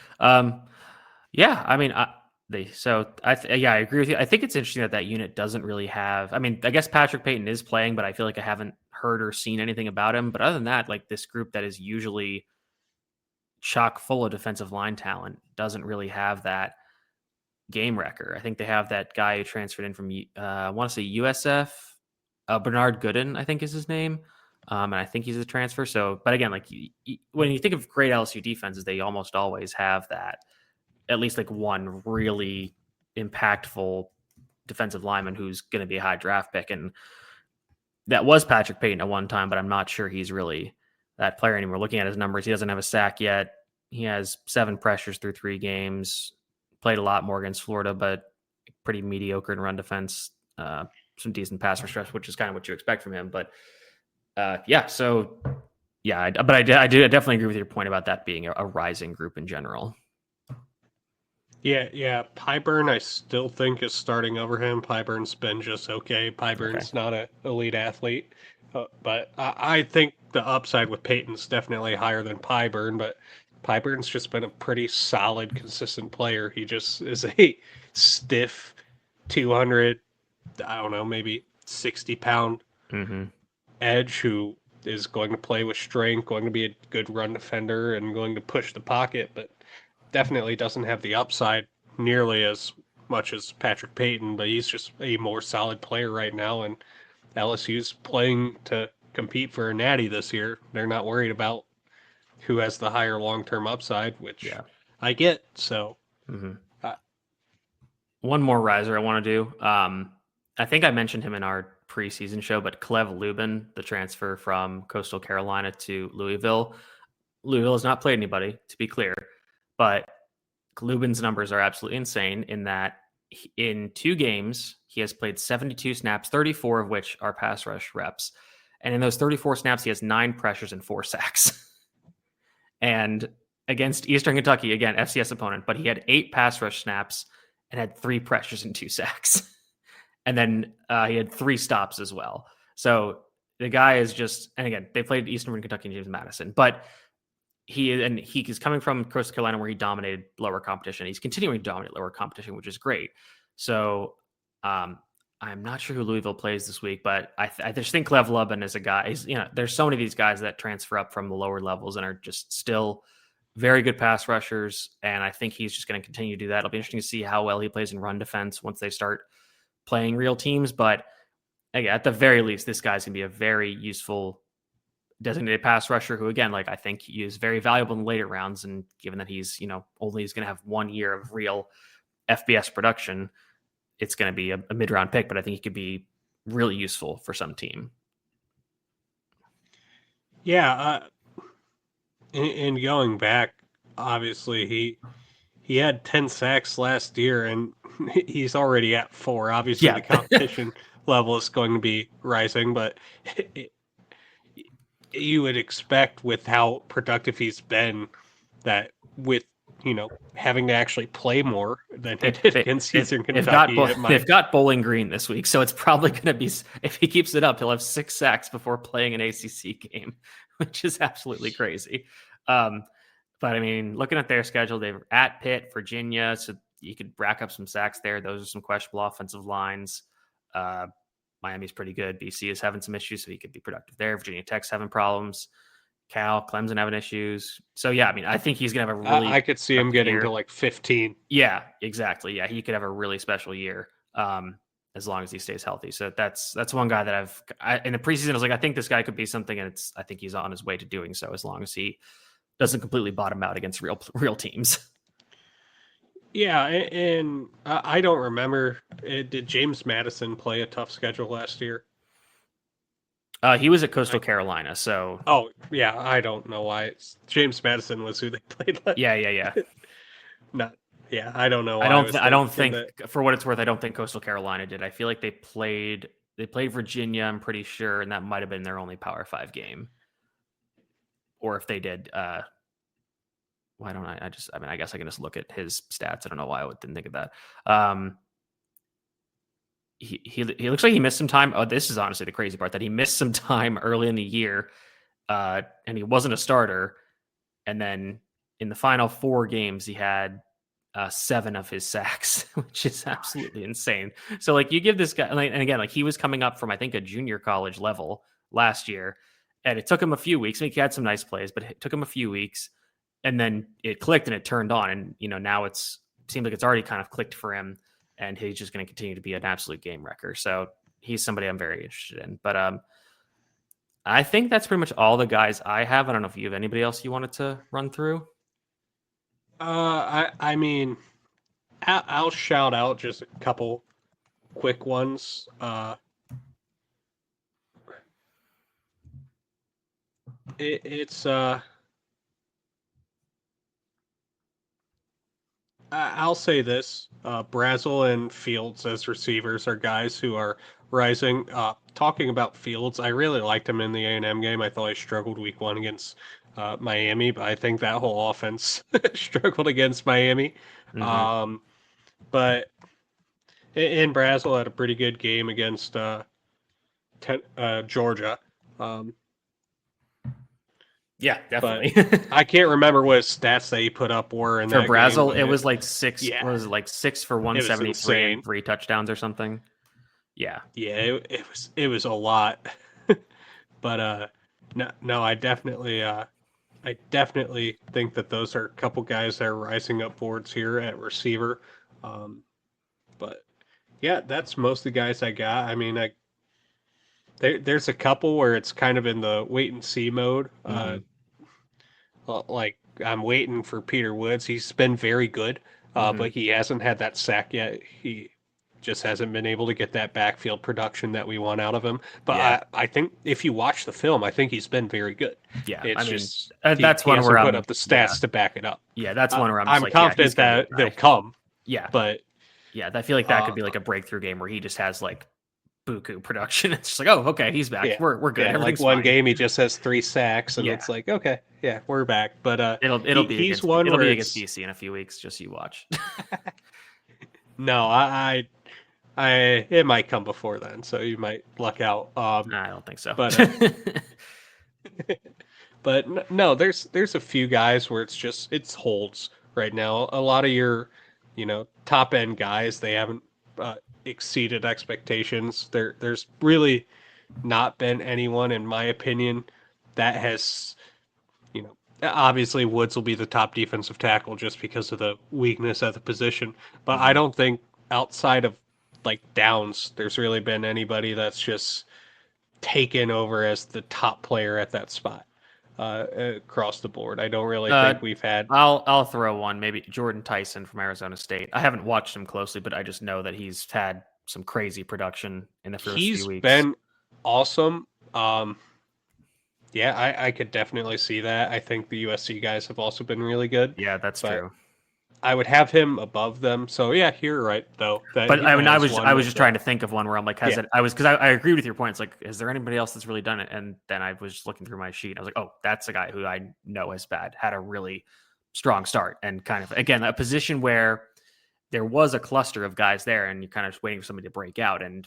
Yeah, I mean, I agree with you. I think it's interesting that unit doesn't really have. I mean, I guess Patrick Payton is playing, but I feel like I haven't heard or seen anything about him. But other than that, like this group that is usually chock full of defensive line talent doesn't really have that game wrecker. I think they have that guy who transferred in from I want to say USF, Bernard Gooden, I think is his name. And I think he's a transfer. So, but again, like when you think of great LSU defenses, they almost always have that. At least like one really impactful defensive lineman who's going to be a high draft pick. And that was Patrick Payton at one time, but I'm not sure he's really that player anymore. Looking at his numbers, he doesn't have a sack yet. He has 7 pressures through 3 games, played a lot more against Florida, but pretty mediocre in run defense, some decent pass rush, which is kind of what you expect from him. But I definitely agree with your point about that being a rising group in general. Yeah. Pyburn, I still think is starting over him. Pyburn's been just okay. Pyburn's not an elite athlete, but I think the upside with Peyton's definitely higher than Pyburn. But Pyburn's just been a pretty solid, consistent player. He just is a stiff 200, I don't know, maybe 60-pound Mm-hmm. edge who is going to play with strength, going to be a good run defender, and going to push the pocket, but definitely doesn't have the upside nearly as much as Patrick Payton. But he's just a more solid player right now, and LSU's playing to compete for a natty this year. They're not worried about who has the higher long term upside, which Yeah. I get. So, Mm-hmm. uh, One more riser I want to do. I think I mentioned him in our preseason show, but Clev Lubin, the transfer from Coastal Carolina to Louisville. Louisville has not played anybody, to be clear, but Lubin's numbers are absolutely insane in that in 2 games, he has played 72 snaps, 34 of which are pass rush reps. And in those 34 snaps, he has 9 pressures and 4 sacks. And against Eastern Kentucky, again, FCS opponent, but he had 8 pass rush snaps and had 3 pressures and 2 sacks. And then he had 3 stops as well. So the guy is just, and again, they played Eastern Kentucky and James Madison, but he is coming from Coastal Carolina where he dominated lower competition. He's continuing to dominate lower competition, which is great. So I'm not sure who Louisville plays this week, but I just think Clev Lubin is a guy. There's so many of these guys that transfer up from the lower levels and are just still very good pass rushers. And I think he's just going to continue to do that. It'll be interesting to see how well he plays in run defense once they start playing real teams. But again, at the very least, this guy's going to be a very useful designated pass rusher who, again, like I think he is very valuable in later rounds. And given that he's, only is going to have 1 year of real FBS production, it's going to be a mid-round pick, but I think he could be really useful for some team. yeah, in going back, obviously he had 10 sacks last year, and he's already at 4. Obviously, Yeah. the competition level is going to be rising, but it, you would expect with how productive he's been that with having to actually play more than he did against Eastern Kentucky, it they've might. got Bowling Green this week, so it's probably going to be, if he keeps it up, he'll have 6 sacks before playing an ACC game, which is absolutely crazy. But I mean, looking at their schedule, they're at Pitt, Virginia, so you could rack up some sacks there. Those are some questionable offensive lines. Miami's pretty good. BC is having some issues, so he could be productive there. Virginia Tech's having problems. Cal, Clemson having issues. So yeah, I mean, I think he's gonna have a I really could see him productive getting year. to like 15. Yeah, exactly. Yeah, he could have a really special year as long as he stays healthy. So that's one guy that in the preseason I was like, I think this guy could be something, and I think he's on his way to doing so as long as he doesn't completely bottom out against real teams. Yeah, and I don't remember. Did James Madison play a tough schedule last year? He was at Coastal Carolina, so Oh, yeah, I don't know why. James Madison was who they played last. yeah. Not, yeah, I don't know why I was I don't thinking think, that. for what it's worth, I don't think Coastal Carolina did. I feel like they played Virginia, I'm pretty sure, and that might have been their only Power 5 game. Or if they did, why don't I guess I can just look at his stats. I don't know why I didn't think of that. He looks like he missed some time. Oh, this is honestly the crazy part, that he missed some time early in the year, and he wasn't a starter. And then in the final 4 games, he had 7 of his sacks, which is absolutely insane. So like you give this guy, and again, like he was coming up from I think a junior college level last year, and it took him a few weeks. I mean, he had some nice plays, but it took him a few weeks, and then it clicked and it turned on, and now it seems like it's already kind of clicked for him, and he's just going to continue to be an absolute game wrecker. So he's somebody I'm very interested in. But I think that's pretty much all the guys I have. I don't know if you have anybody else you wanted to run through. I mean, I'll shout out just a couple quick ones. It's I'll say this: Brazel and Fields as receivers are guys who are rising. Talking about Fields, I really liked him in the A&M game. I thought he struggled week 1 against Miami, but I think that whole offense struggled against Miami. Mm-hmm. But in Brazel had a pretty good game against Georgia. Um, Yeah, but definitely. I can't remember what his stats that he put up were in For that game. Brazel, But it was like six. yeah, What was it, like 6 for it was 173 and insane. 3 touchdowns or something? Yeah. Yeah, it was a lot. But no, no, I definitely think that those are a couple guys that are rising up boards here at receiver. Um, but yeah, that's most of the guys I got. I mean, there's a couple where it's kind of in the wait and see mode. Hmm. Like I'm waiting for Peter Woods. He's been very good, Hmm. but he hasn't had that sack yet. He just hasn't been able to get that backfield production that we want out of him. But Yeah. I think if you watch the film, I think he's been very good. Yeah. I It's mean, just that's he one where hasn't put I'm. up the Yeah. stats to back it up. Yeah. That's one where I'm just I'm like, yeah, he's confident gonna be that the they'll guy. come, Yeah. but Yeah. I feel like that uh, could be like a breakthrough game where he just has like buku production. It's just like, oh, okay, he's back. yeah, We're good. yeah, like Everything's one fine. game he just has 3 sacks, and Yeah. it's like okay, yeah, we're back. But It'll be he's against one it'll where be against it's DC in a few weeks. Just you watch. no, I it might come before then, so you might luck out. I don't think so. But no, there's a few guys where it's holds right now. A lot of your, top end guys they haven't exceeded expectations. There's really not been anyone, in my opinion, that has, obviously Woods will be the top defensive tackle just because of the weakness at the position. But I Hmm. don't think outside of like Downs, there's really been anybody that's just taken over as the top player at that spot across the board. I don't really Uh, think we've had. I'll throw one. Maybe Jordan Tyson from Arizona State. I haven't watched him closely, but I just know that he's had some crazy production in the first few He's weeks. been awesome. Yeah, I could definitely see that. I think the USC guys have also been really good, Yeah, that's but true. I would have him above them. So yeah, you're right though that But he I mean, I has was one I was with just the trying to think of one where I'm like, has yeah. it? I was because I agree with your point. It's like, is there anybody else that's really done it? And then I was just looking through my sheet. I was like, oh, that's a guy who I know has bad had a really strong start and kind of again a position where there was a cluster of guys there, and you're kind of just waiting for somebody to break out, and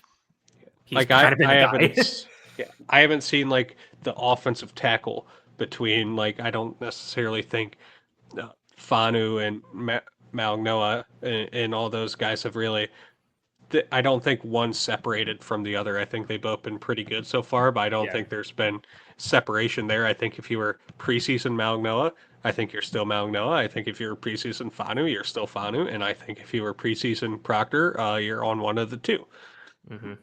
he's Like kind of been I the guy. haven't yeah, I haven't seen like the offensive tackle between like I don't necessarily think Fanu and Malgnoa and all those guys have really. I don't think one's separated from the other. I think they've both been pretty good so far, but I don't Yeah. think there's been separation there. I think if you were preseason Malgnoa, I think you're still Malgnoa. I think if you're preseason Fanu, you're still Fanu, and I think if you were preseason Proctor, you're on one of the two. Hmm.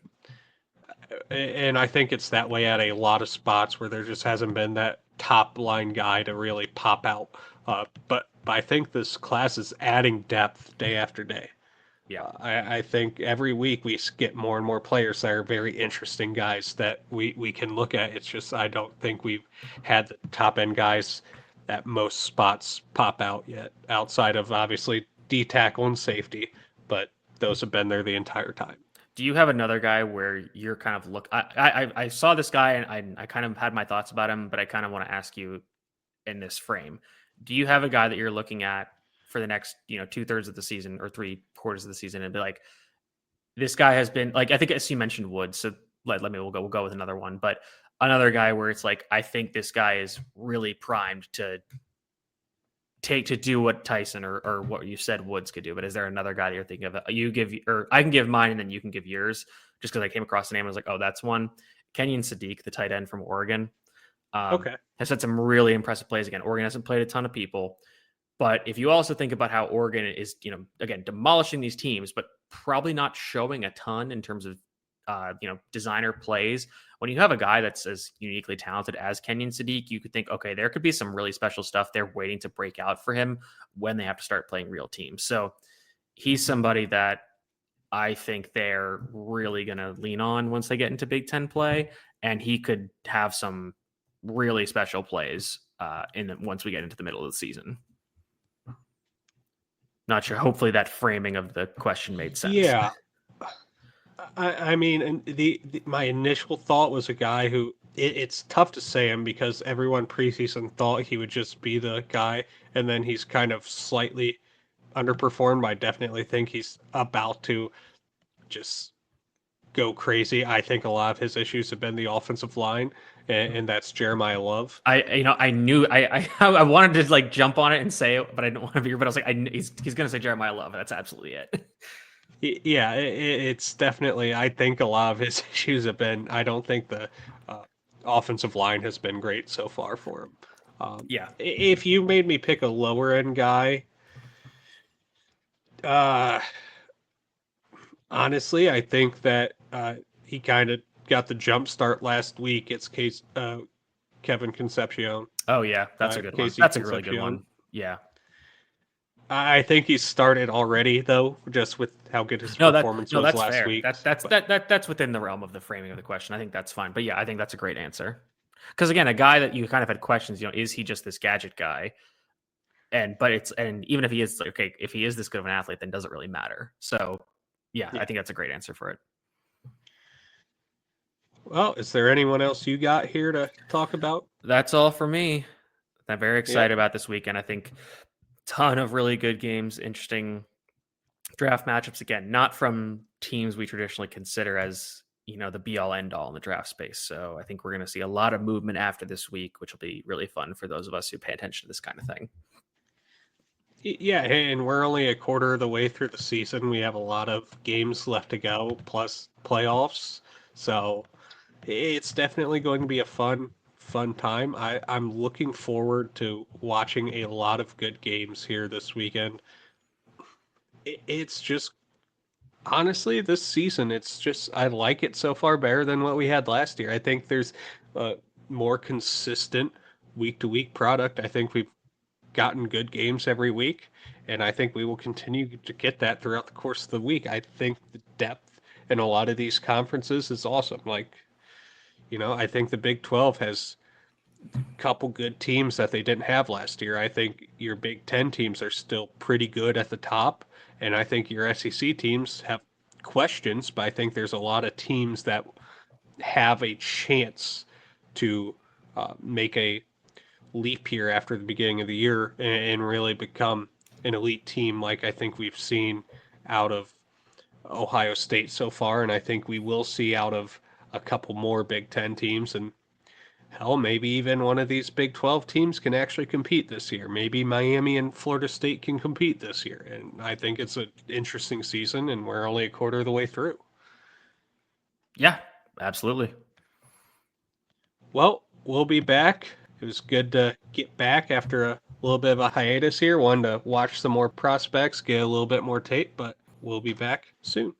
And I think it's that way at a lot of spots where there just hasn't been that top line guy to really pop out. But I think this class is adding depth day after day. Yeah. I think every week we get more and more players that are very interesting guys that we can look at. It's just I don't think we've had the top end guys at most spots pop out yet, outside of obviously D tackle and safety, but those have been there the entire time. Do you have another guy where you're kind of look? I saw this guy and I kind of had my thoughts about him, but I kind of want to ask you in this frame. Do you have a guy that you're looking at for the next 2/3 of the season or 3/4 of the season and be like, this guy has been like I think as you mentioned Woods, so let me we'll go with another one, but another guy where it's like I think this guy is really primed to do what Tyson or what you said Woods could do. But is there another guy that you're thinking of? You give or I can give mine and then you can give yours. Just because I came across the name, I was like, oh, that's one. Kenyon Sadiq, the tight end from Oregon, Okay. has had some really impressive plays. Again, Oregon hasn't played a ton of people, but if you also think about how Oregon is, again demolishing these teams, but probably not showing a ton in terms of designer plays. When you have a guy that's as uniquely talented as Kenyon Sadiq, you could think, okay, there could be some really special stuff there waiting to break out for him when they have to start playing real teams. So he's somebody that I think they're really going to lean on once they get into Big Ten play, and he could have some really special plays once we get into the middle of the season. Not sure. Hopefully, that framing of the question made sense. Yeah. I mean, and my initial thought was a guy who it's tough to say him because everyone preseason thought he would just be the guy, and then he's kind of slightly underperformed. I definitely think he's about to just go crazy. I think a lot of his issues have been the offensive line, and that's Jeremiah Love. I knew I wanted to like jump on it and say it, but I didn't want to be. But I was like, he's gonna say Jeremiah Love. That's absolutely it. Yeah, it's definitely. I think a lot of his issues have been. I don't think the uh, offensive line has been great so far for him. Yeah. If you made me pick a lower end guy, uh, honestly, I think that he kind of got the jump start last week. It's Kevin Concepcion, Oh yeah, that's a good one. Casey That's a really good Concepcion. one. Yeah. I think he's started already though, just with how good his No, that performance no, was that's last fair. week. But That's within the realm of the framing of the question. I think that's fine. But yeah, I think that's a great answer. Because again, a guy that you kind of had questions, is he just this gadget guy? And even if he is okay, if he is this good of an athlete, then does it really matter? So yeah, yeah. I think that's a great answer for it. Well, is there anyone else you got here to talk about? That's all for me. I'm very Yep. excited about this weekend. I think ton of really good games, interesting draft matchups. Again, not from teams we traditionally consider as the be all end all in the draft space. So I think we're going to see a lot of movement after this week, which will be really fun for those of us who pay attention to this kind of thing. Yeah, and we're only a quarter of the way through the season. We have a lot of games left to go, plus playoffs. So it's definitely going to be a fun time. I'm looking forward to watching a lot of good games here this weekend. It's just honestly this season, it's just I like it so far better than what we had last year. I think there's a more consistent week to week product. I think we've gotten good games every week, and I think we will continue to get that throughout the course of the week. I think the depth in a lot of these conferences is awesome. Like, I think the Big 12 has a couple good teams that they didn't have last year. I think your Big 10 teams are still pretty good at the top, and I think your SEC teams have questions, but I think there's a lot of teams that have a chance to make a leap here after the beginning of the year and really become an elite team like I think we've seen out of Ohio State so far, and I think we will see out of a couple more Big Ten teams, and hell, maybe even one of these Big 12 teams can actually compete this year. Maybe Miami and Florida State can compete this year, and I think it's an interesting season, and we're only a quarter of the way through. Yeah, absolutely. Well, we'll be back. It was good to get back after a little bit of a hiatus here. Wanted to watch some more prospects, get a little bit more tape, but we'll be back soon.